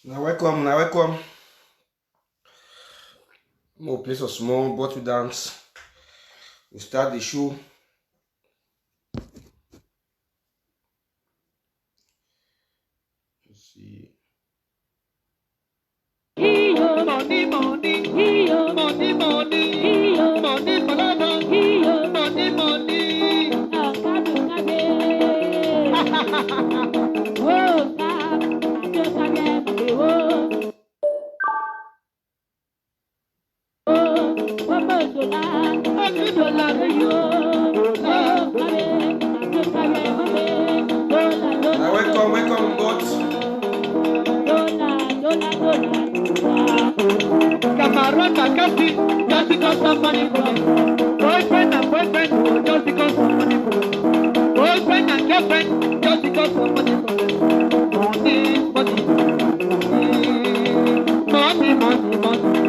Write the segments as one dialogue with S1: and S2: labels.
S1: Now welcome, now welcome. More place of small bottle dance. We start the show. Let's see.
S2: Money, money, money, money, money, money, money.
S1: Now welcome, welcome, both.
S2: Camarada, casi, just because of money. Boyfriend and boyfriend, just because of money. Boyfriend and girlfriend, just because of money. Money, money, money, money, money.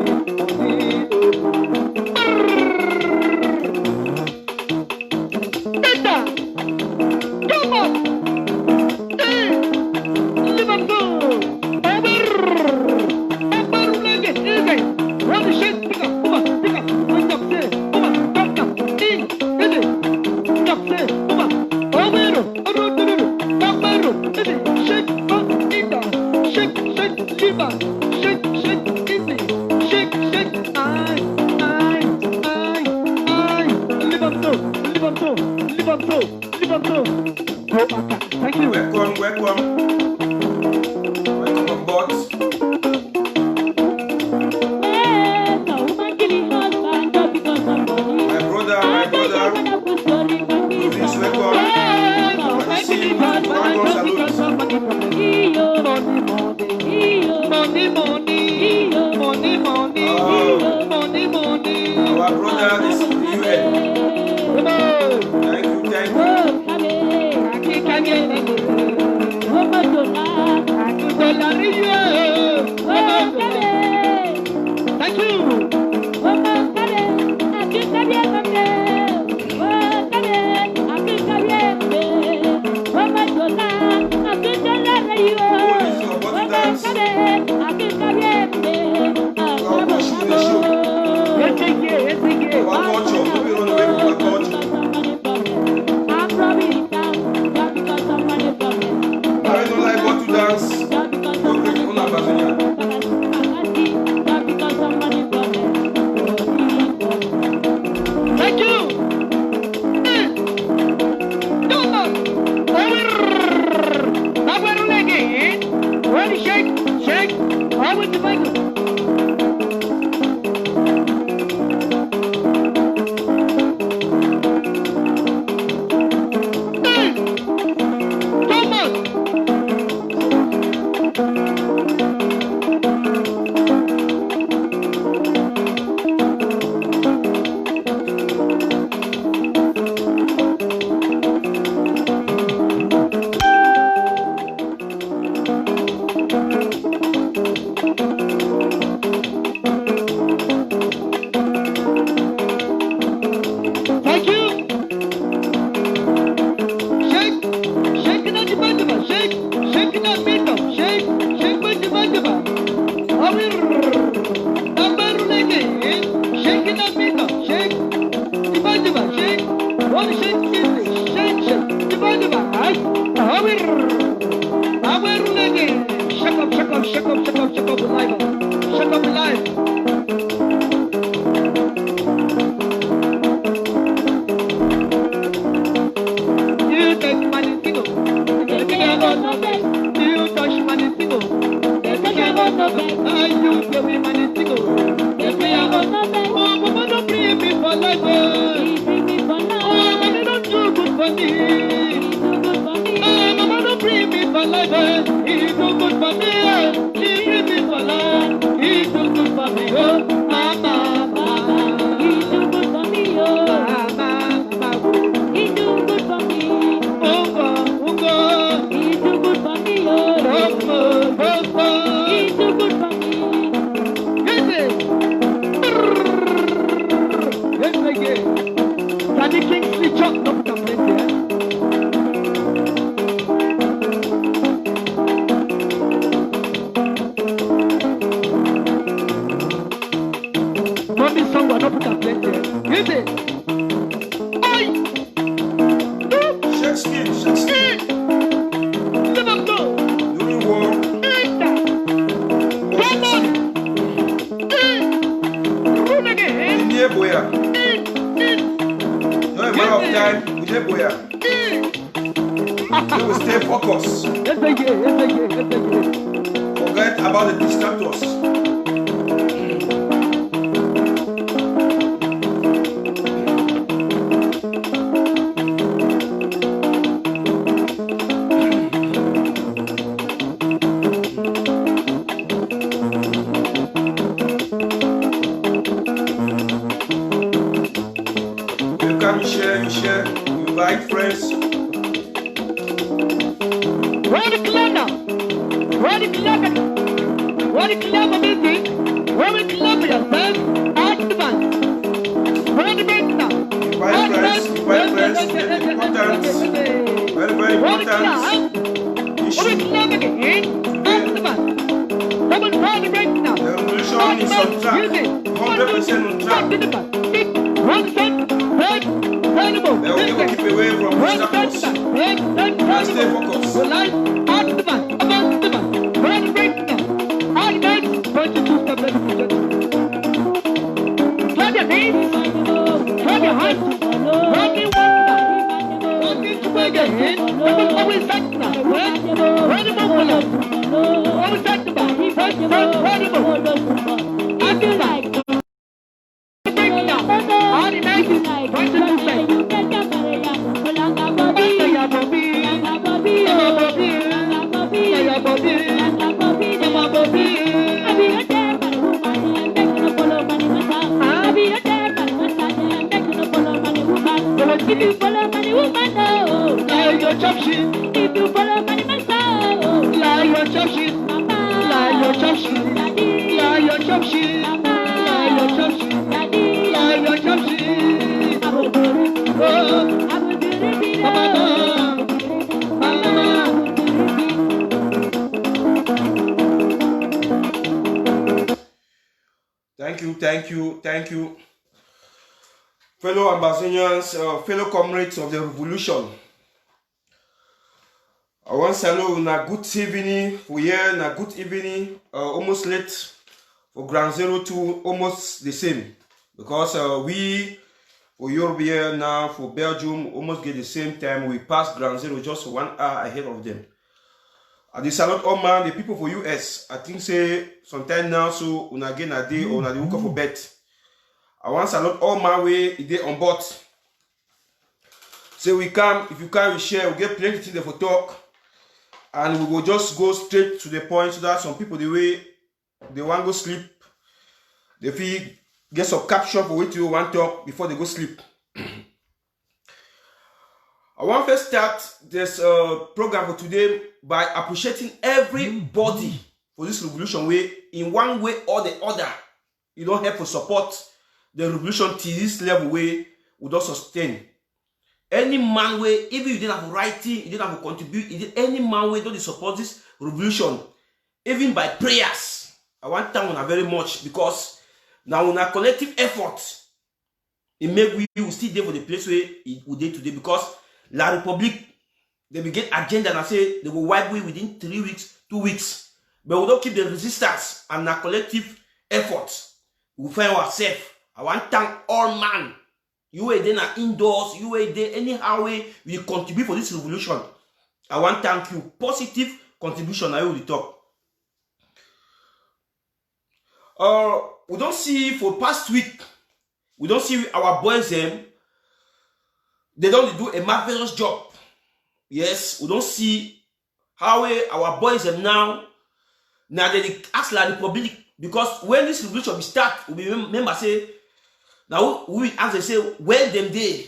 S2: Beta, come on. Thank you.
S1: Welcome, welcome. Welcome on board. My brother. Please welcome. I see you. One salute.
S2: Money.
S1: Our brother is UN. Thank you, thank you.
S2: Thank you.
S1: Police or body dance. Our pushing the show. Our culture. Don't be run away from our culture. I don't like bottle dance. Don't bring on our Bazonia.
S2: for me. My mama don't bring me for life. He's too good for me. He bring me for life. He's too good for me. Oh, mama, he's too good for me. Oh, mama, he's too good for me. Oh, he's too good for me. Oh, he's too good for me. Yes, again. Daddy Kingsley Chuck, no put up in there. Mommy song, no put up in there. Yes, it. Oi!
S1: Shakespeare, Shakespeare.
S2: Liverpool.
S1: Doing war.
S2: Come on. Run again.
S1: India boya. No matter of time, India boya. We will stay focused.
S2: Yes, again. Yes, again. Yes, again.
S1: Forget about the distractors. You can share, invite friends.
S2: Where the club now? Where the club? Where the club of meeting? Where the club yourself? Ask the man. Where the bank now?
S1: Invite friends, important, very, very
S2: Where the club?
S1: important
S2: Where the
S1: issue.
S2: club again? Ask the man. Someone where the bank now?
S1: The revolution is on track, 100% on track.
S2: One cent, break, terrible.
S1: They will never keep away from
S2: One
S1: distractors.
S2: cent, break,
S1: Stay focused.
S2: the light, ask the man, about the man. Where the bank now? All the banks, 22 step, ladies and gentlemen. Clap your hands, clap your hands, rock it one now. Rock it to where your hand, always back now. Where the man? Always back to back. Where the man? Ask the man. All the banks, 22 step. If you follow money, woman, no. Lie your chop shit. If you follow money, my soul. Lie your chop shit. Lie your chop shit. Lie your chop shit. Lie your chop shit. Lie your chop shit. Oh, mama.
S1: Thank you. Fellow ambassadors, fellow comrades of the revolution. I want to salute na good evening for here, na good evening, almost late for Ground Zero 2, almost the same. Because we, for Europe here now, for Belgium, almost get the same time. We pass Ground Zero just 1 hour ahead of them. I dey salute all man, the people for US. I think say sometime now, so una again a day or una dey hook for bet. I want to salute all my way they on board. So we come, if you can, we share, we get plenty things for talk, and we will just go straight to the point so that some people the way they want to go sleep, they feel get some caption for what you want to talk before they go sleep. I want to first start this program for today by appreciating everybody for this revolution way in one way or the other. You don't have to support the revolution to this level way we don't sustain. Any man way, even you didn't have writing, you didn't have to contribute, any man way don't support this revolution, even by prayers. I want to thank you very much because now in a collective effort, it make we will still there for the place where we did today because La Republique, they will get agenda and I say they will wipe away within 3 weeks, 2 weeks. But we don't keep the resistance and a collective effort. We find ourselves. I want to thank all man. You are there indoors, you are there anyhow way we contribute for this revolution. I want to thank you. Positive contribution, I will talk. We don't see for past week, we don't see our boys them. they don't do a marvelous job. Yes, we don't see how our boys are now they ask la Republic, because when this revolution will start, we remember say now we ask they say where them they.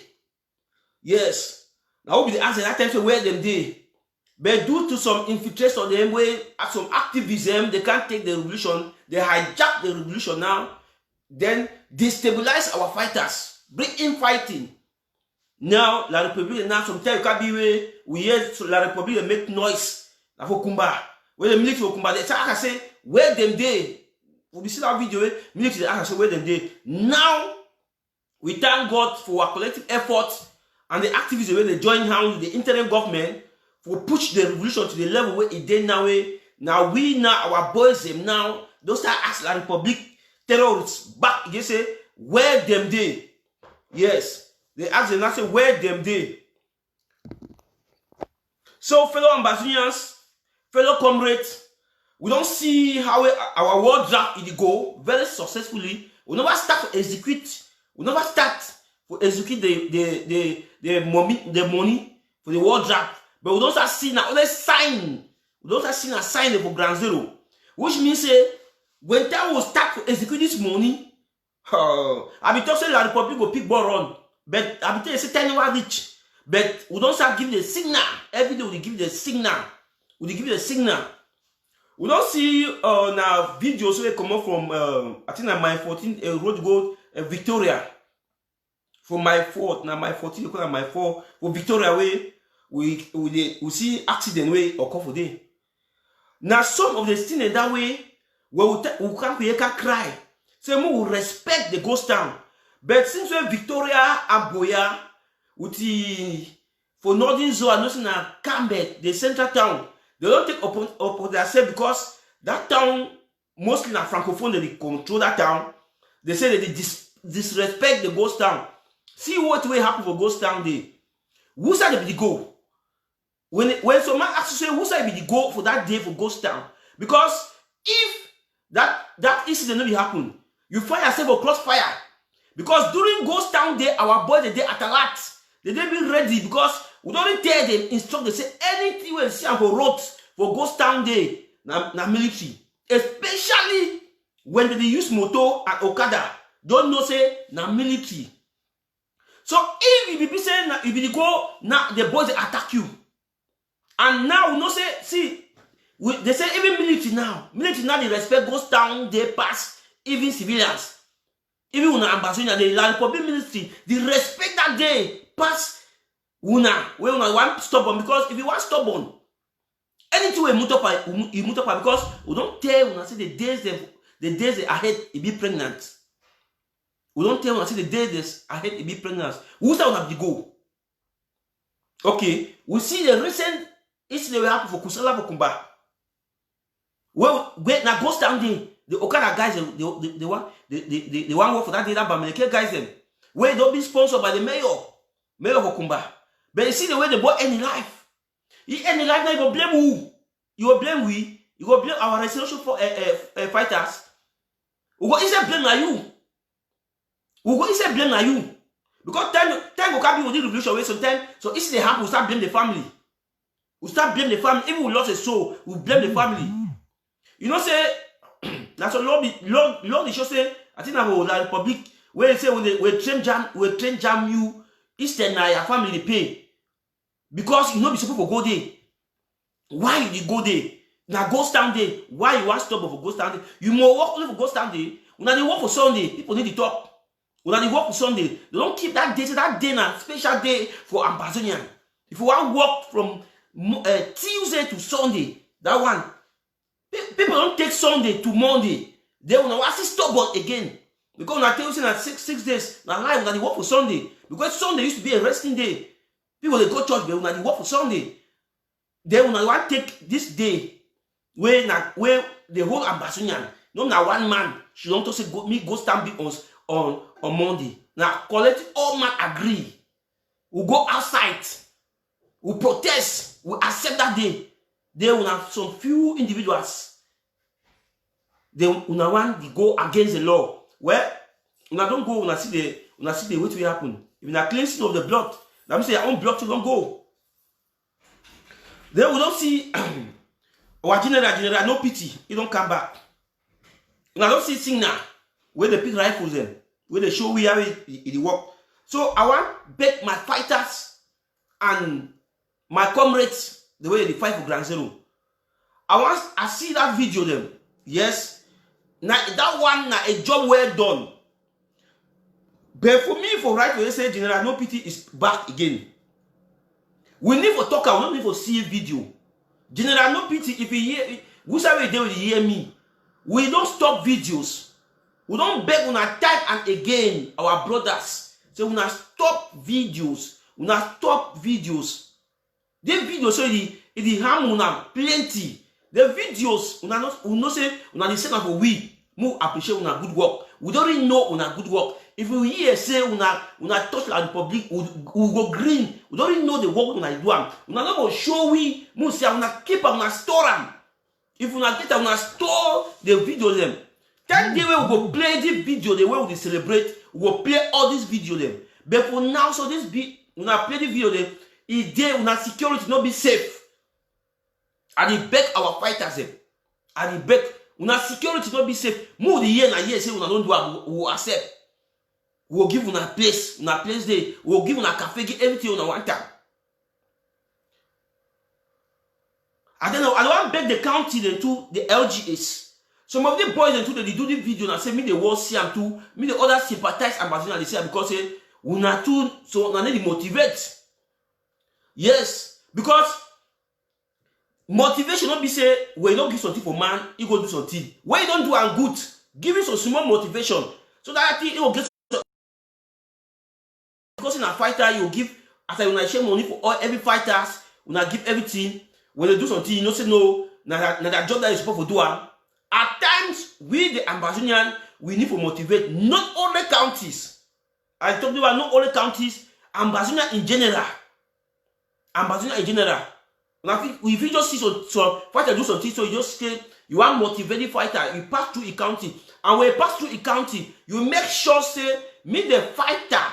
S1: Yes, now we be ask that time say where them they. But due to some infiltration of them, way some activism, they can't take the revolution. They hijack the revolution now, then destabilize our fighters, bring in fighting. Now la Republic now sometimes you can't be where we hear la Republic make noise. La Kumba, where the military Kumba, they say where them they. We see that video, military say where them they. Now we thank God for our collective efforts and the activists when they join hands with the interim government for push the revolution to the level where it did now. Now we now our boys them now those start ask la Republic terrorists back. They say where them they. Yes, they ask them now say where them they. So fellow ambassadors, fellow comrades, we don't see how our war draft it go very successfully. We never start to execute. We never start to execute the money for the war draft. But we don't start seeing a sign. We don't start seeing a sign for Ground Zero. Which means when time will start to execute this money, I be talking the Republic will pick ball run. But I be telling you say anyone rich. But we don't start giving the signal. Every day we give the signal. We give the signal. We don't see now videos where come up from I think my 14 road go Victoria. From my 4 now my 14 because my 4 for Victoria way we see accident way occur for day. Now some of the things in that way where we can cry. Say we will respect the ghost town. But since we Victoria and Boya with the for Northern Zone and nothing Cambet, the central town, they don't take upon themselves because that town mostly na francophone they control that town. They say that they disrespect the ghost town. See what will happen for ghost town day. Who side they be the go? When someone asks you say who side be the go for that day for ghost town? Because if that incident will happen, you find yourself a crossfire. Because during ghost town day, our boys they at alert. They be ready because we don't tell them instruct. They say anything we see for roads for ghost town day na military, especially when they use motor and Okada. Don't know say na military. So if you be saying if you go now the boys they attack you, and now we know say see they say even military now they respect ghost town day pass even civilians. Even when ambassador the Republic ministry, they respect that day pass when una want stubborn because if you want stubborn, anything we move up because we don't tell una say the days ahead it be pregnant. We don't tell una say the days ahead it be pregnant. Who say una be go? Okay, we see the recent incident happen for Kusala for Kumba. Well, na ghost town day. The Okada guys, the one work for that day, that Bamileke guys them. Where don't be sponsored by the mayor of Kumba. But you see the way the boy end in life. He end in life now, you go blame who? You go blame we? You go blame our restoration for fighters? We go easy blame na you. We go easy blame na you. Because time will come with the revolution way sometimes. So if they happen, we start blame the family. We start blame the family. Even we lost a soul, we blame the family. You know say. That's what Lord is just say. I think about the Republic where they say we train jam you instead na your family they pay because you know be supposed to go there. Why you go there? Now ghost town day. Why you want stop for ghost town day? You more work only for ghost town day. When they work for Sunday, people need to talk. When they work for Sunday, they don't keep that day. So that day na special day for Ambazonian. If you want work from Tuesday to Sunday, that one. People don't take Sunday to Monday. They will not see stubborn again. Because when I tell you that 6 days, now life when they work for Sunday. Because Sunday used to be a resting day. People they go church, but when they work for Sunday, they will not take this day where the whole Ambazonian, no now one man should not say go stand on Monday. Now collect all man agree. We go outside, we protest, we accept that day. They will have some few individuals. They will want to go against the law. Well, una don't go, una see the way to happen. If na cleansing of the blood, Let me say, I won't block you, don't go. Then we don't see our general, no pity, he don't come back. And I don't see signal where they pick rifles them, where they show we have it work. So I want to beg my fighters and my comrades the way they fight for Ground Zero. I see that video them. Yes. Now that one now a job well done. But for me, for right to say General No Pity is back again. We need to talk, we don't need to see a video. General No Pity, if you hear, whoever they will hear me, we don't stop videos. We don't beg on our time and again, our brothers. So we not stop videos. We not stop videos. The videos so it harm una plenty. The videos we not say una the same for we. We appreciate una good work. We don't really know una good work. If we hear say una touch like the public, we go green. We don't really know the work una do. Una not go show we say una keep una store them. If una get una store the videos them. That day we go play the video the way we celebrate. We go play all these videos them. But for now, so this be una play the video them. If they una security not be safe. And they beg our fighters them. And they beg una security not be safe. More the year na year say una don't do we will accept. We will give una place there. We will give una cafe, give everything una one time. And then I don't beg the county then to the LGAs. Some of the boys then too they do the video and say me the world see them too. Me the others sympathize and they say because say una too so una need to motivate. Yes, because motivation not be say when you don't give something for man, you go do something. When you don't do and good, give it some small motivation so that I think it will get. Because in a fighter, you give after you share money for all every fighters, you give everything. When they do something, you know say no, that job that you're supposed to do. At times, we the Ambazonian, we need to motivate not only counties. I talked about not only counties, Ambazonia in general. Ambazonia in general. If you just see so fighter do something, so you just say you want motivated fighter, you pass through a county, and when you pass through a county, you make sure say me the fighter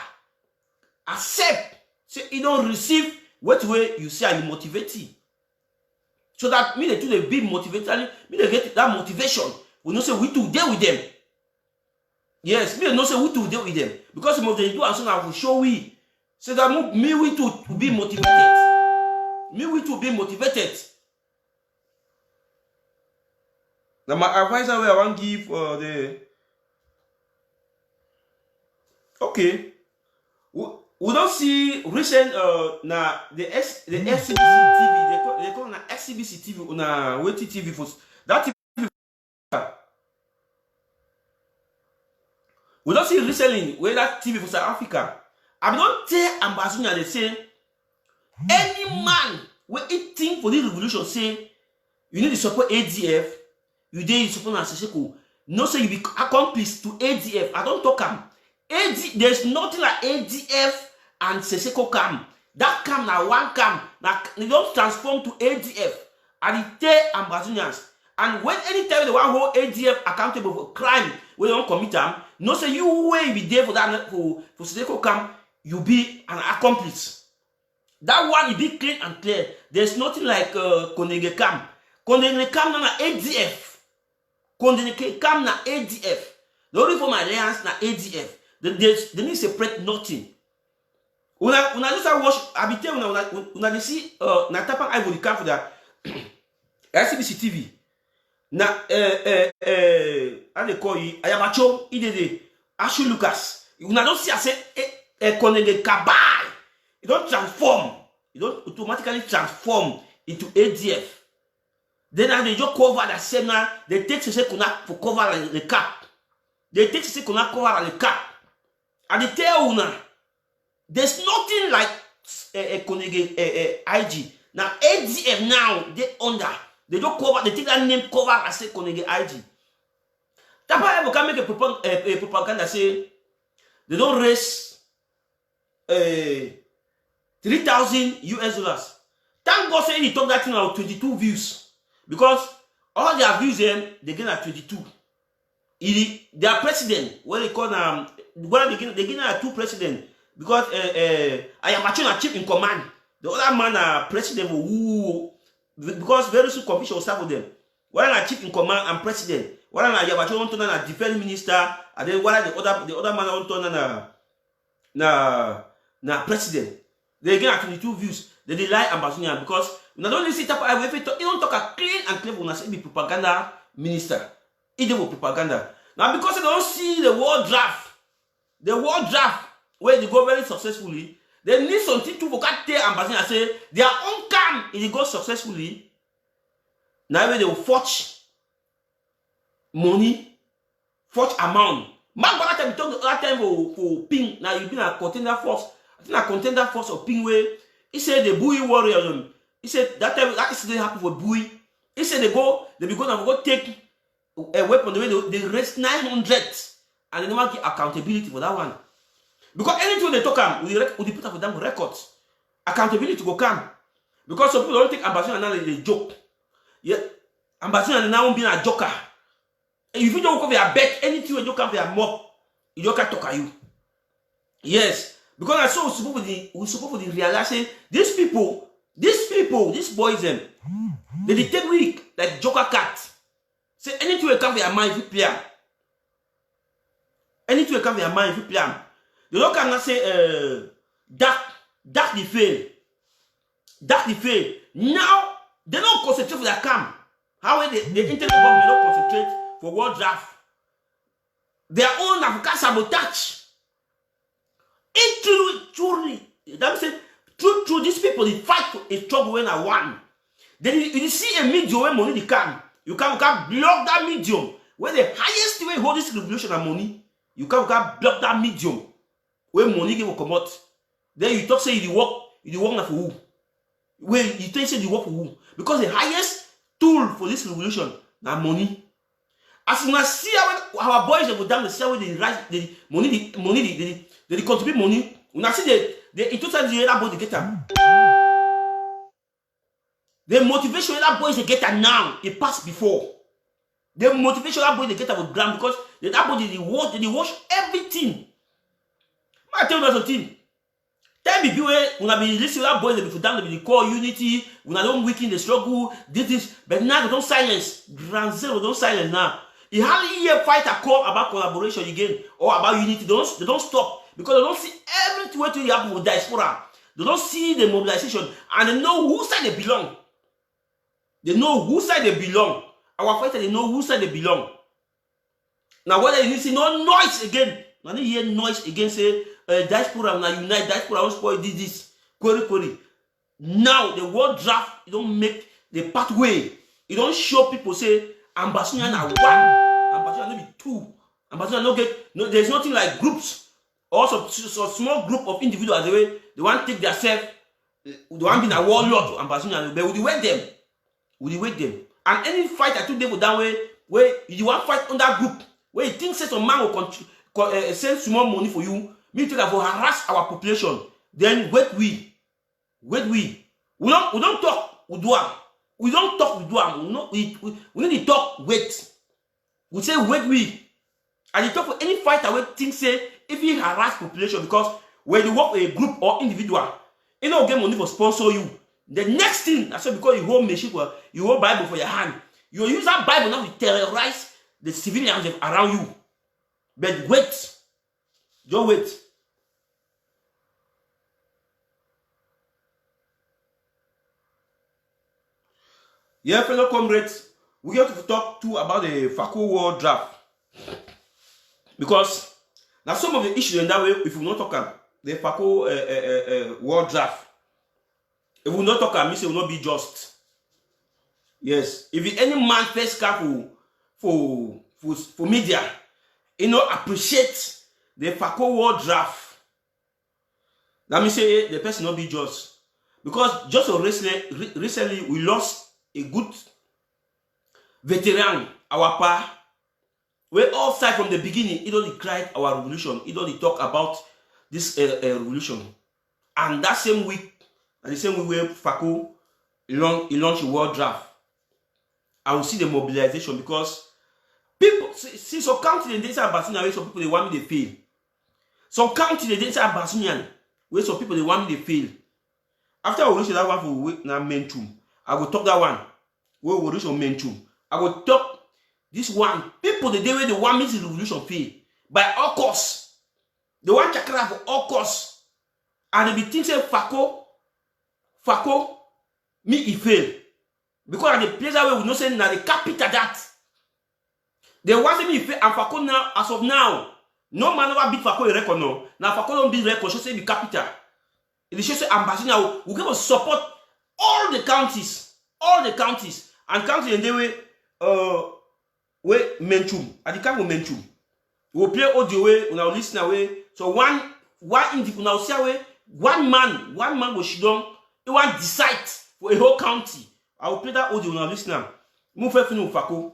S1: accept say you don't receive what way you say you motivate. So that me they do the big motivated, me they get that motivation. We know say we to deal with them. Yes, me they know say we to deal with them because some of them do and so now will show we say that me we to be motivated. Me we to be motivated. Now my advisor where I want to give the okay. We don't see recent na the FCBC TV they call na FCBC TV na WT TV for that TV. We don't see recently where that TV for South Africa. I don't tell Ambazonian they say any man when it think for this revolution say you need to support ADF, you need to support Seseko. No say you be accomplice to ADF. I don't talk am. There's nothing like ADF and Seseko camp. That camp now one camp. Now they don't transform to ADF. And it tell Ambazonians. And when anytime they want to hold ADF accountable for crime when they don't commit them, no say you will be there for that for Seseko camp, you be an accomplice. That one is be clean and clear. There's nothing like Kondenge camp. Kondenge camp na ADF. Kondenge camp na ADF. The only for my alliance na ADF. They need separate nothing. Una just watch habiter una see na tapa Ivory Camp for that SBC TV. Na how they call you Ayabacho IDD Ashu Lucas. Una don't see say Kondenge Kabal. It don't transform. It don't automatically transform into ADF. Then they just cover the same now. They take Seseko for cover the cap. They take Seseko cover the cap. And they tell una, there's nothing like IG. Now ADF now they under. They don't cover. They take that name cover and say Konege IG. Tapa ever can make a propaganda say they don't raise 3,000 US dollars. Thank God say he talk that thing out 22 views because all their views they get at 22. Their president, what they call they get two presidents. because I am actually a chief in command. The other man president will because very soon confusion will start with them. One are chief in command and president. One are Yabacho want to na defense minister, and then one are the other man want to na president. They get 22 views. They lie ambassador because not only sit up I you don't talk a clean and clear when I say be propaganda minister. It will propaganda. Now because they don't see the world draft where they go very successfully, they need something to forget their ambassador and say their own camp if it goes successfully. Now they will forge money, forge amount. Man, but that time that time for Ping. Now you been a contender force. I think a contender force of Ping way. He said the Bui warriors. He said that time that incident happened for Bui. He said they be going to go take a weapon. The way they raise 900 and they never get accountability for that one. Because anything they talk we put up with them records. Accountability will come. Because some people don't take ambassador now they joke. Yeah, ambassador now being a joker. And if you don't come for your bet, anything you don't come for your mob, you don't talk at you. Yes, because I saw we supposed to realize these people, these boys them, they take weak like joker cat. Say anything will come for your mind if you play. Anything will come for your mind if you play. They don't come and say dark the fail. Dark the fail. Now they don't concentrate for their camp. How the internet government don't concentrate for world draft. Their own African sabotage. Truly, that means true, these people they fight for a struggle when I won. Then you see a medium where money they come. You can block that medium. Where the highest way hold this revolution and money, you can block that medium where money will come out. Then you talk say you work now for who? Where you think say you work for who? Because the highest tool for this revolution now money. As you see our boys go down the see where they rise the money they contribute money. When I see the in 2 times the other boys they get them. The motivation that boys they get them now it passed before. The motivation that boys they get them with ground because that boys they watch everything. I tell you something. Tell me when I be listening to that boys they be down they call unity. When I don't weaken the struggle this but now they don't silence. Grand zero don't silence now. You hardly hear fight a call about collaboration again or about unity. They don't stop because they don't see everything what happen with diaspora. They don't see the mobilization and they know whose side they belong. They know whose side they belong. Our fighters they know whose side they belong. Now whether you see no noise again, now you hear noise again say diaspora now unite diaspora don't spoil this query. Now the world draft you don't make the pathway. You don't show people say ambassador are one, ambassador no be two, ambassador no get no. There's nothing like groups. Also, so small group of individuals they want to take themselves. They want to be a warlord ambassador. But we wait them. And any fight I took them down where you want to fight on that group where you think say some man will send small money for you. Me take that for harass our population. Then we don't talk. We don't talk with them. We need to talk, wait. We say wait. And you talk for any fighter where things say if you harass population because when you work with a group or individual, you don't get money for sponsor you. The next thing, I said because you hold machine, you hold Bible for your hand. You use that Bible now to terrorize the civilians around you. But wait. Don't wait. Yeah, fellow comrades, we have to talk too about the FACO World Draft. Because now some of the issues in that way, if we not talk about the FACO World Draft, if we not talk about it, it will not be just. Yes, if any man first come for media, you know, appreciate the FACO World Draft. Let me say the person not be just. Because just recently we lost a good veteran, our pa, where all side from the beginning, he don't cried our revolution, he don't talk about this revolution. And that same week, and the same week where FACO he launched a world draft. I will see the mobilization because people see so counting in this ambassador, some people they want me to fail. Some county they didn't say Ambazonian. Where some people they want me to fail. After I will reach that one for now Mentum, I will talk that one. Where we reach on Mentum, I will talk this one. People the day where they want me to revolution fail by all costs. They want chakra for all costs, and they be thinking Fako, me he fail because at the place where we know say now the capital that they want me fail and Fako now as of now. No man ever beat Fako a record no. Now Fako don't beat record, should say the capital. It should say Ambazonian will give us support all the counties, and counties in the way Mentum. At the camp of Mentum, we will play audio way, we will listen away. So one individual now see away, one man will sit down, he want decide for a whole county. I will play that audio now listen now. Move for Fako.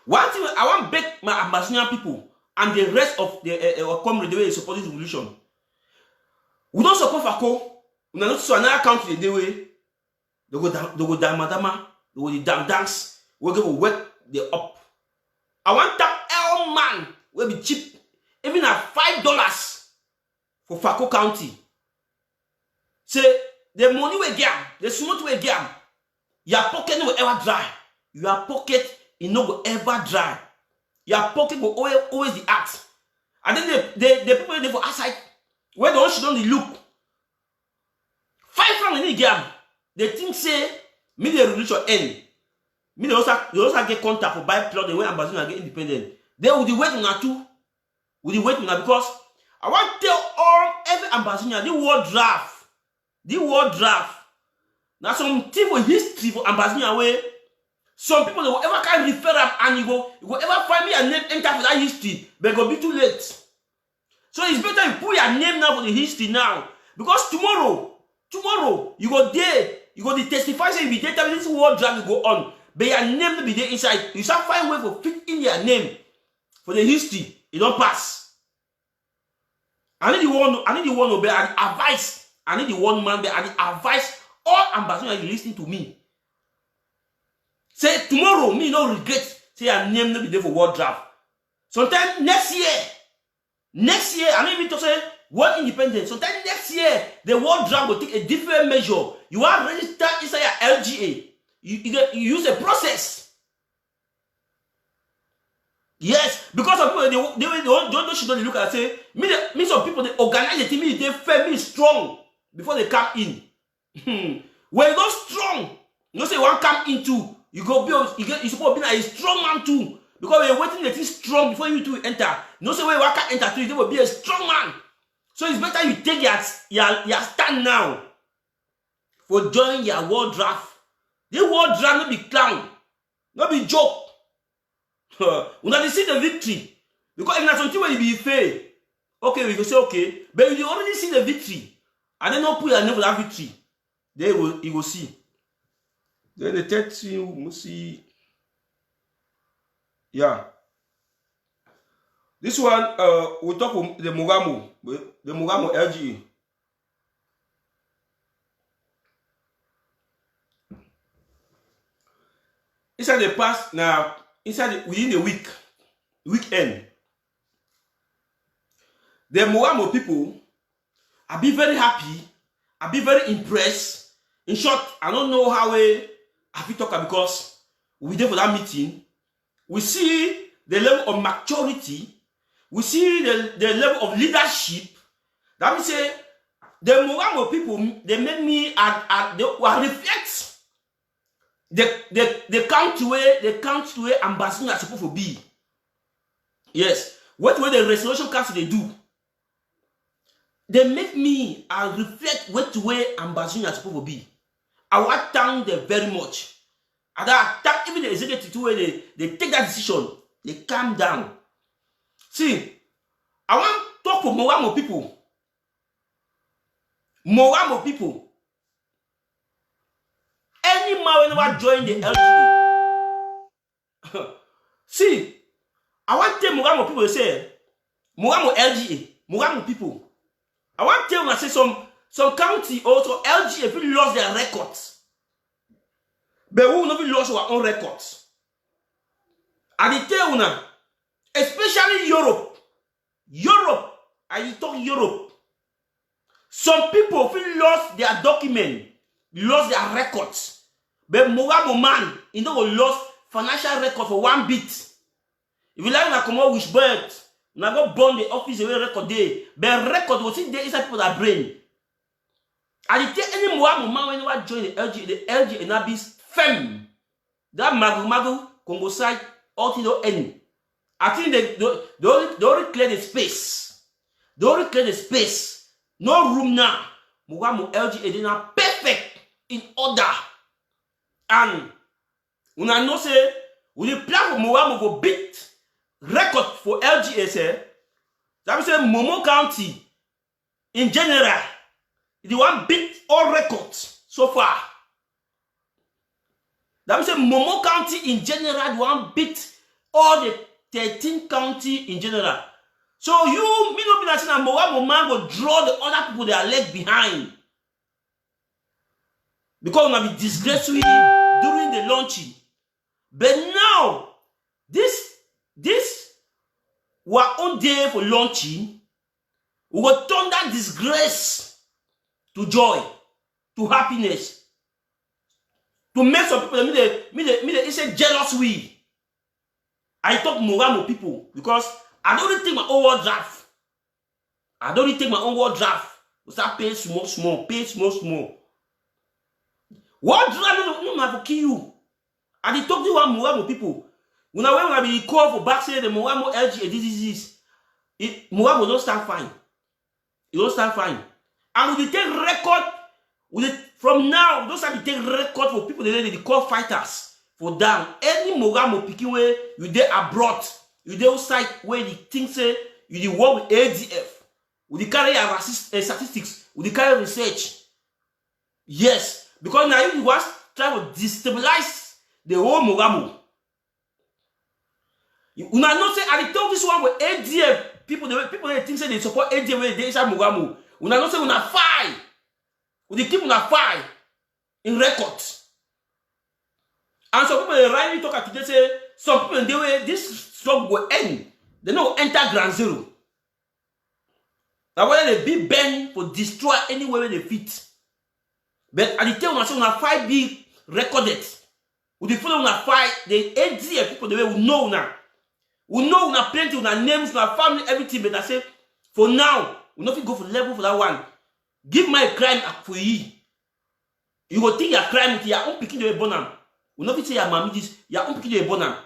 S1: One thing I want to beg my Ambazonian people and the rest of the comrade the way they support this revolution. We don't support Fako. We not so another country the way they go dama, they go dance. We go work the up. I want that L man will be cheap, even at $5 for Fako County. Say the money we get, the smart we get, your pocket will ever dry. Your pocket it no will ever dry. Your pocket will always the act. And then the people they for outside where they don't look. 5 francs in the game. They think say me the revolution end. Me they also get contact for buy plot the way Ambazonian get independent. They will wait on that too. Will wait on that because I want to tell all every Ambazonian the world draft. Now some thing for history for Ambazonian way. Some people they will ever can refer up and you will ever find me a name enter for that history, but it will be too late. So it's better you put your name now for the history now. Because tomorrow you go there, you go to testify, say you be there, this world drag will go on. But your name will be there inside. You start find way for fit in your name for the history. It don't pass. I need the one obey and advice. I need the one man there and advice all Ambazonians listening to me. Say tomorrow, me no regret. Say your name no be there for world draft. Sometime next year, I don't even to say world independence. Sometime next year, the world draft will take a different measure. You are registered inside your LGA. You use a process. Yes, because some people they don't look and say me some people they organize the team, they feel me strong before they come in. When you go strong, you know say one come into. You go build, you supposed to be a strong man too. Because we're waiting to strong before you two enter. No say when you can enter too, you will be a strong man. So it's better you take your stand now for joining your world draft. This world draft not be clown, not be joke. We not see the victory. Because if not something where you be fair, okay, we go say okay, but you already see the victory. And then not put your name for that victory. Then you will see. Then the third thing we must see, yeah. This one, we talk about the Mogamo LGA. Inside the past, now within the weekend, the Mogamo people, I be very happy, I be very impressed. In short, I don't know how I talk because we there for that meeting. We see the level of maturity. We see the level of leadership. That means say the Mogamo people they make me they reflect the country where Ambazonian are supposed to be. Yes, what way the Restoration Council they do. They make me reflect what way Ambazonian are supposed to be. I want to thank them very much. And I thank even the executive where they take that decision. They calm down. See, I want to talk to Mogamo people. Mogamo people. Any man whenever join the LGA. See, I want to tell Mogamo people say, Mogamo LGA, Mogamo people. I want to tell them say some county also LGA people lost their records. But we will not be lost our own records. And they tell you, especially Europe, I talk Europe. Some people feel lost their document, lost their records. But Mogamo man, you know, lost financial record for 1 bit. If you like to come out with birth, now go burn the office away record day. But record will sit there inside people's brain. And you tell any Mogamo man when you want to join the LG and Abis fem. That Magu Congo side, all to end. I think they only clear the space. They only clear the space. No room now. Mogamo LG is now perfect in order. And when I know say, when you plan for Mogamo go beat record for LGSA, that means say Momo County in general, the one beat all records so far. That means say Momo County in general, the one beat all the 13 county in general. So you me not be that saying Mogamo man will draw the other people that are left behind. Because we be disgraceful during the launching. But now, this were on day for launching, we will turn that disgrace to joy, to happiness, to make some people it's a jealous way. I talk Mogamo people because I don't really take my own word draft. I don't really take my own word draft. We start paying small, pay small. What draft no have to kill you? And they talk to one Mogamo people. When I be called for back say the Mogamo LG disease, Mogamo don't stand fine. It don't stand fine. And we take record from now, we don't start to take record for people they call fighters for down. Any Mogamo picking way you there abroad, you there outside where the thing say you the work with ADF, with the carry statistics, with the carry research. Yes, because now you was trying to destabilize the whole Mogamo. You not say I told this one with ADF people they think say they support ADF when they inside Mogamo. You not say una fight. We keep una fight in records. And some people they rightly talk today say some people they way this struggle will end. They no enter ground zero. Now whether they be bend for destroy anywhere where they fit. But at the time when I say una fight be recorded. With the follow una fight, the ADF people the way we know now. We know una plenty, una names, una family, everything, but I say for now, we not go for level for that one. Give my crime for you. You go think your crime with your own picking the bonam. We not say your mommy this, your own picking the bonam.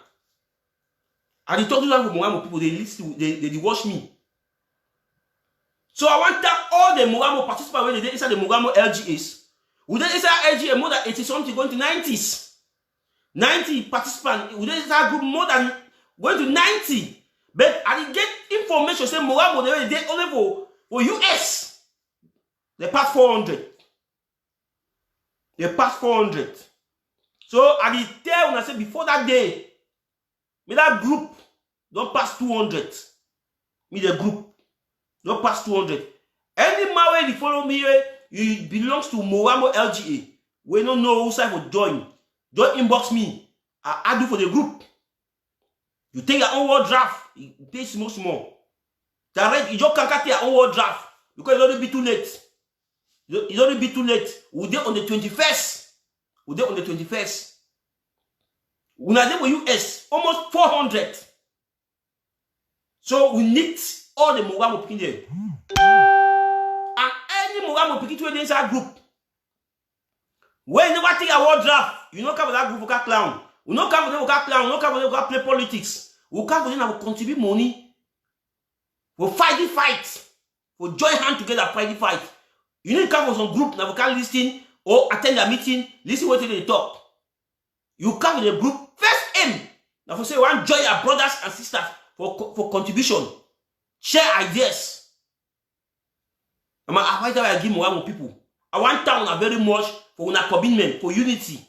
S1: And they talk to them for Mogamo people, they listen, they watch me. So I want that all the Mogamo participants when they inside the Mogamo LGAs. We then inside LGA more than 80 something going to 90s. 90 participants, we then inside group more than going to 90. But I didn't get information say Mogamo they only for US. They passed 400. They passed 400. So I did tell when I said before that day, me that group don't pass 200. Me the group don't pass 200. Any man where you follow me, you belongs to Mogamo LGA. We don't know who side for join. Don't inbox me. I do for the group. You take your own word draft. You pay small. Direct, you just can't get your own word draft because it's already be too late. It's already be too late. We're there on the 21st. We're there on the 21st. We're there with US, almost 400. So we need all the Mogamo picking there. And any Mogamo picking to inside group. When you never take a word draft, you don't come with that group of clown. We don't come with them clown, we don't come with them play politics. We come with them and we contribute money. We fight the fight. We join hands together, fight the fight. You need to come from some group now we can listen or attend a meeting, listen what they talk. You come with a group, first aim. Now for say one join your brothers and sisters for contribution. Share ideas. I give Mogamo people. I want town very much for una commitment, for unity.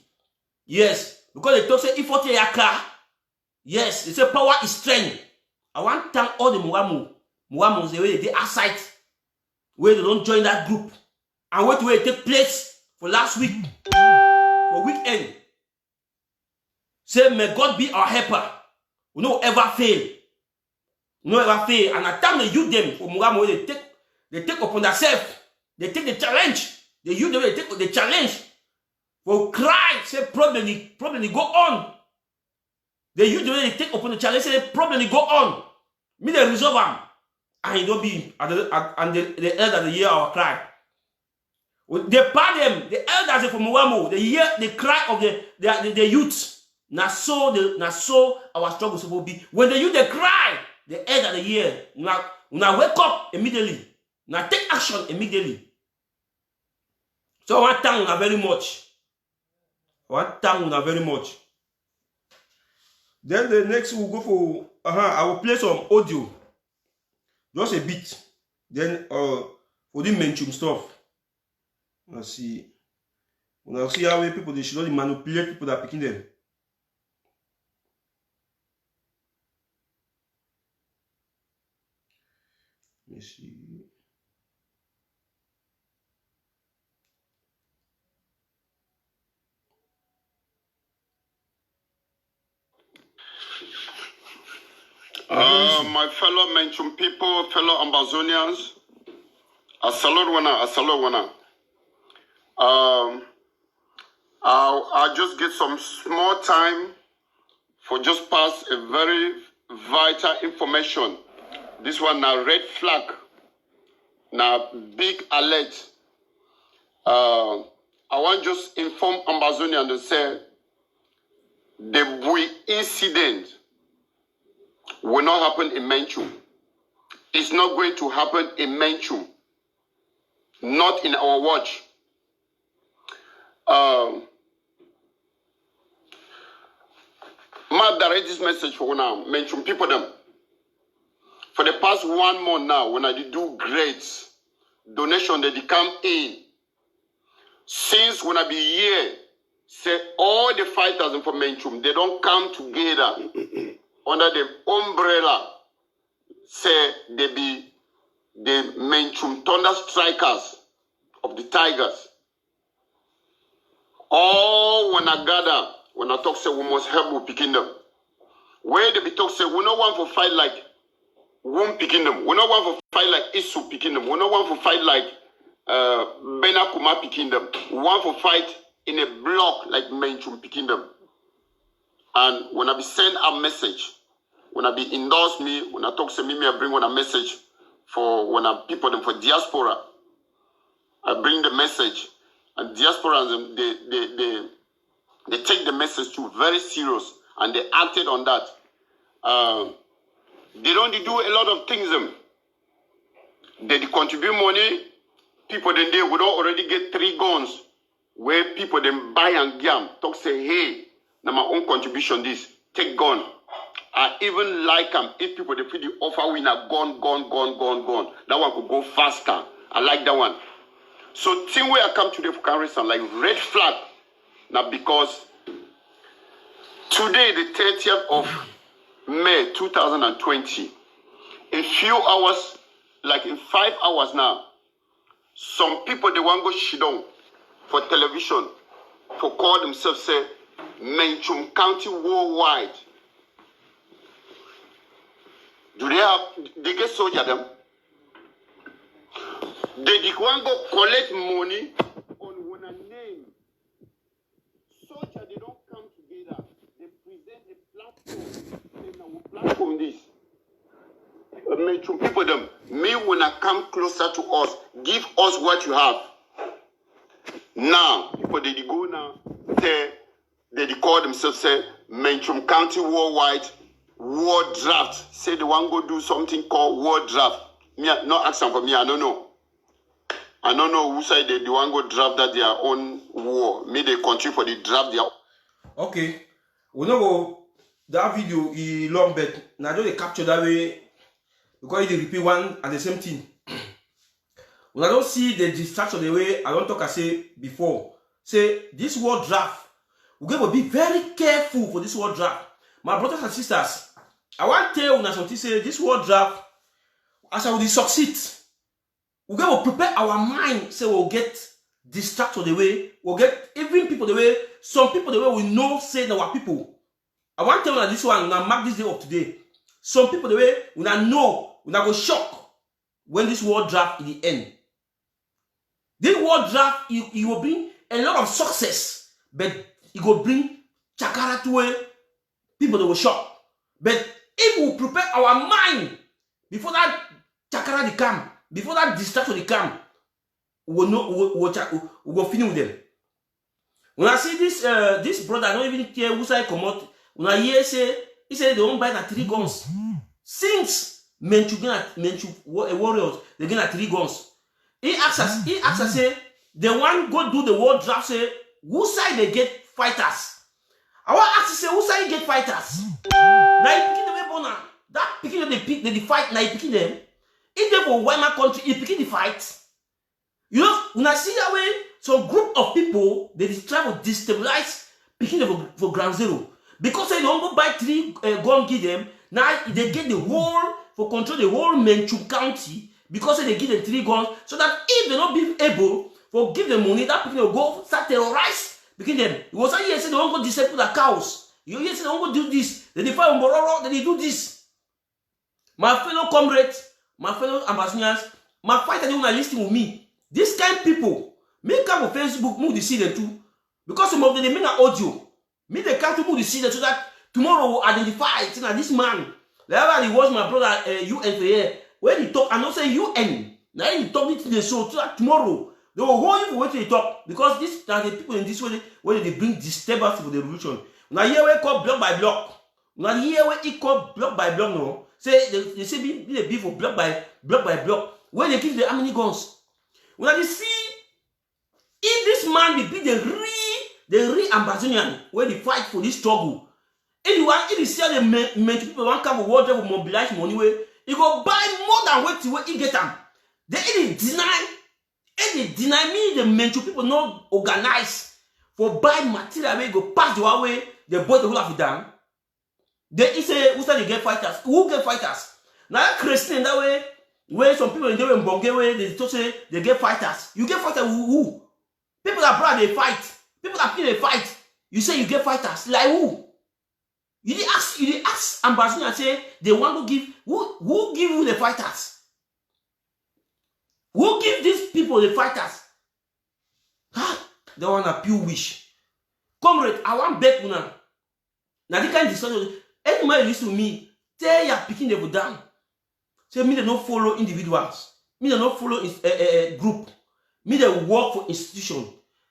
S1: Yes. Because they talk say if what your car. Yes, they say power is strength. I want to thank all the Mogamos the way they outside where they don't join that group. And wait where it take place for last week. For weekend. Say may God be our helper. We don't ever fail. No ever fail. And at time they use them for Mugamo, they take upon themselves. They take the challenge. They use them, they take the challenge. For cry, say problem go on. They use them, they take upon the challenge, say problem go on. Me they resolve them. And it don't be and the elders they hear our cry. They part them, the elders from Mugamo, they hear the cry of the youth. Now so our struggle supposed to be. When the youth they cry, the elder they hear. Now wake up immediately. Now take action immediately. So one time una very much. One time una very much. Then the next we'll go for I will play some audio. Just a bit. Then for the mention stuff. Let's see. We'll see how people they should not manipulate people that are picking them. Let me see.
S3: My fellow Menchum people, fellow Ambazonians, I salute one. I'll just get some small time for just pass a very vital information. This one now red flag, now big alert. I want just inform Ambazonians to say the Bui incident will not happen in Menchum. It's not going to happen in Menchum. Not in our watch. My direct this message for now, Menchum people them. For the past 1 month now, when I do great donation that they come in, since when I be here, say all the fighters for Menchum, they don't come together under the umbrella, say they be the Menchum Thunder Strikers of the Tigers. All when I gather, when I talk say we must help with picking them. Where they be talk say we no want to fight like Wum picking them. We no want to fight like Isu picking them. We no want to fight like Benakuma picking them. We want to fight in a block like Menchum picking them. And when I be send a message, when I be endorse me, when I talk to me, I bring one a message for when I people them for diaspora. I bring the message, and diaspora they take the message too very serious, and they acted on that. They don't do a lot of things. They contribute money. People then they would already get 3 guns where people then buy and gam. Talk say, hey, now my own contribution this. Take gun. I even like them if people they put the offer win a gun. That one could go faster. I like that one. So thing where I come today for comparison like red flag. Now because today the 30th of May 2020, in few hours, like in 5 hours now, some people they want to go shidong for television for call themselves say Menchum County worldwide. Do they get soldier them? They want to collect money on one name. Soldier they don't come together. They present a platform. They will platform this. Menchum people them. Me when I come closer to us, give us what you have. Now people they go now. They call themselves say Menchum County worldwide. War draft. Say they want to go do something called war draft. Me, not asking for me, I don't know. I don't know who side they want to go draft that their own war. Me, they contribute for the draft their.
S1: Okay. We know that video is long, but now they capture that way because they repeat one and the same thing. When I don't see the distraction the way I don't talk I say before. Say this war draft. We have to be very careful for this war draft. My brothers and sisters, I want to tell you something. Say this war draft, as I will succeed, we got to prepare our mind. So we'll get distracted the way. We'll get even people the way. Some people the way we know say our people. I want to tell you that this one now mark this day of today. some people the way una know, una go shock when this war draft in the end. This war draft, it will bring a lot of success, but it will bring chakara to where people that will shock. But if we prepare our mind before that chakara they come, before that distraction they come, we will know we will finish with them. When I see this brother, I don't even care who side come out. When I hear say he said they won't buy that 3 guns. Since warriors they get 3 guns. He asks us, say, the one go do the war draft, say, who side they get fighters? I want to ask you, say, who side get fighters? Now you picking them up, that picking them, they fight, now you picking them. If they for Weimar country, you picking the fight. You know, when I see that way, some group of people, they try to destabilize picking them for ground zero. Because they don't go buy 3 guns, give them, now they get the whole, for control the whole Menchum County, because they give them 3 guns, so that if they not be able to give them money, that people will go start terrorize because them. It was like say they won't go disciple the cows. You say they won't go do this. Then they fight Mbororo, then they do this. My fellow comrades, my fellow ambassadors, my fighter they wanna listen with me. This kind of people, me come on Facebook, move the see them too. Because some of them they make an audio. Me they come to move the see them so that tomorrow will identify it. Now this man, whenever he was my brother UN for here. When he talk, I don't say UN. Now he talk it to the show tomorrow. They will hold you for what they talk because this are the people in this way when they bring disturbance for the revolution. Now here we call block by block. Now here we call block by block. No, say they say be the for block by block. When they give the how many guns? When they see if this man will be the real Amazonian when they fight for this struggle. Anyone, if you see the men people want come for war to mobilize money way. He go buy more than what he get them. They deny me the mental people not organize for buy material where go pass the way the boy will have it down. They say who say they get fighters? Who get fighters? Now Christian that way where some people in the Bonge way they talk say they get fighters. You get fighters who? People that brother they fight. People that feel they fight. You say you get fighters like who? You did ask ambassador and say they want to give who give you the fighters? Who give these people the fighters? They want a pure wish. Comrade, I want bet now. Now they can't discuss. Anybody listen to me, tell your picking them down. Say me they don't follow individuals. Me they don't follow a group. Me they work for institution.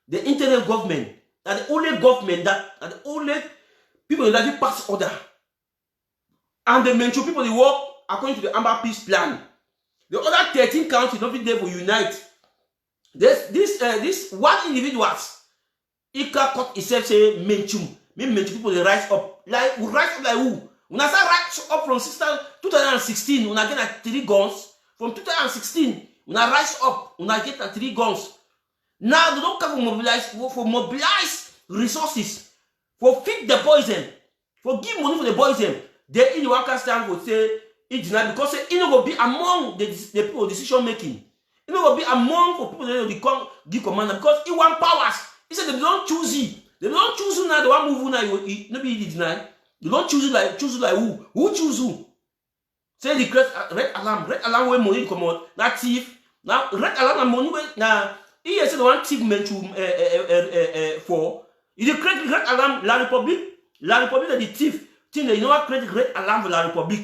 S1: The internet government. That the only government that the only people that pass order. And the mention people they work according to the Amber Peace Plan. The other 13 counties don't be there for unite. This one individuals. Ika cut itself say mention. Me mention people they rise up. Like we rise up like who? When I say rise up from 2016, when I get 3 guns. From 2016, when I rise up, when I get 3 guns. Now they don't come for mobilize resources. For feed the poison, for give money for the poison, they in the workers stand will say it denied because it will be among the people decision making. It will be among for people that will give command because it want powers. He said they don't choose you. They don't choose you now. They want move now. You no be deny. They don't choose you like who? Who choose who? Say the red alarm where money come out. That thief. Now red alarm and money now. He said the one thief meant to for. You create great alarm La Republic is the thief. Think that you know what create great alarm for La Republic.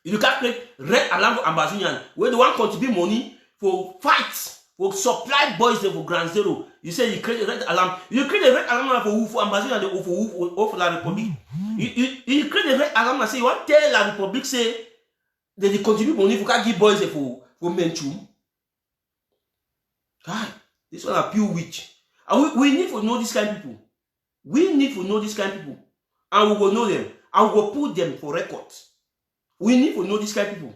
S1: You can't create red alarm for Ambazonian where they want to contribute money for fights, for supply boys for Ground Zero. You say you create a red alarm. You create a red alarm for Ambazonian or for La Republic. You create a red alarm and say you want to tell La Republic say that they contribute money for give boys for Menchum. God, this one are pure witch. And we need to know this kind of people. We need to know this kind of people. And we will know them. And we will put them for records. We need to know this kind of people.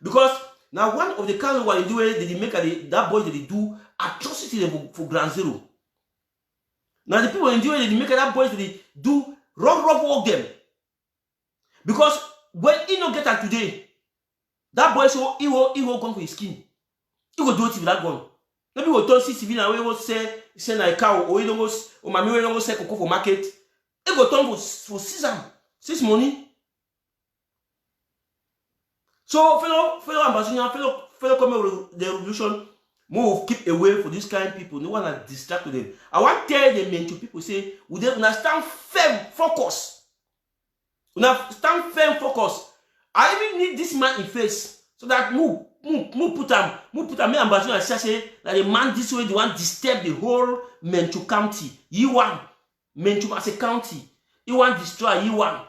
S1: Because now one of the kind of what they do is they make that boy that they do atrocity for Ground Zero. Now the people in the they make that boy that they do rough work them. Because when he don't get that today, that boy so he will go for his skin. He will do it with that gun. Maybe we don't see civilian we will say like cow or he don't go or mommy we don't go sell cocoa for market. He go turn for 6 money. So fellow ambassador, fellow come the revolution, move, keep away for this kind of people. No one has distracted them. I want to tell the Menchu people, say, we stand firm, focus. We stand firm, focus. I even need this man in face, so that move put him, me ambassador, say that the man this way, the one disturb the whole Menchu county. You want Menchu as a county. You want destroy, you want.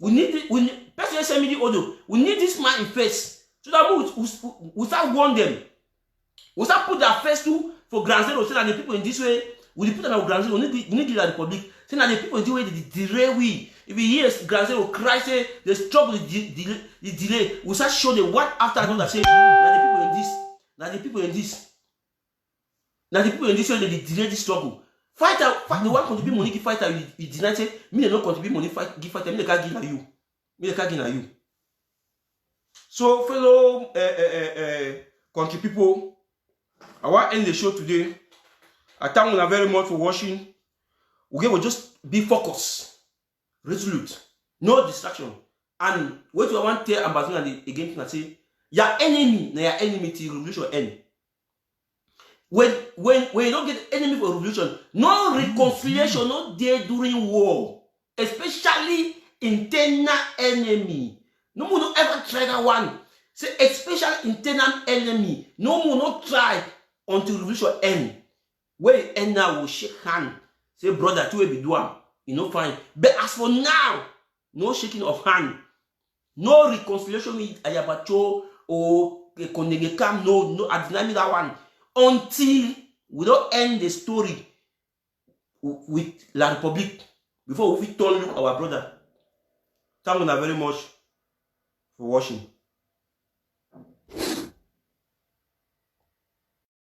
S1: We need personally send me the audio. We need this man in face, so that we start warn them. We start put their face to for Grand Zero, so that the people in this way, we put them on Grand Zero, we need to the public, so that the people in this way, they derail we. If we hear Grand Zero cry, say, the struggle, the delay, we start show them what after I know that say, now the people in this way, they delay this struggle. Fighter, the one contribute money, give fighter, you deny say, me they don't contribute money, give fighter, me they can't give you. Me they can't give you. So, fellow country people, I want to end the show today. I thank you very much for watching. We will just be focused. Resolute, no distraction, and what I want to tell ambassador again can say, your enemy till revolution end. When you don't get enemy for revolution, no reconciliation, no day during war, especially internal enemy. No more no ever try that one. Say especially internal enemy. No more no try until revolution end. Where you end now will shake hand. Say brother, two will be doing. You know, fine. But as for now, no shaking of hand, no reconciliation with Ayabacho or Konegekam, no, I deny me that one. Until we don't end the story with La Republique before we turn look our brother. Thank you very much for watching.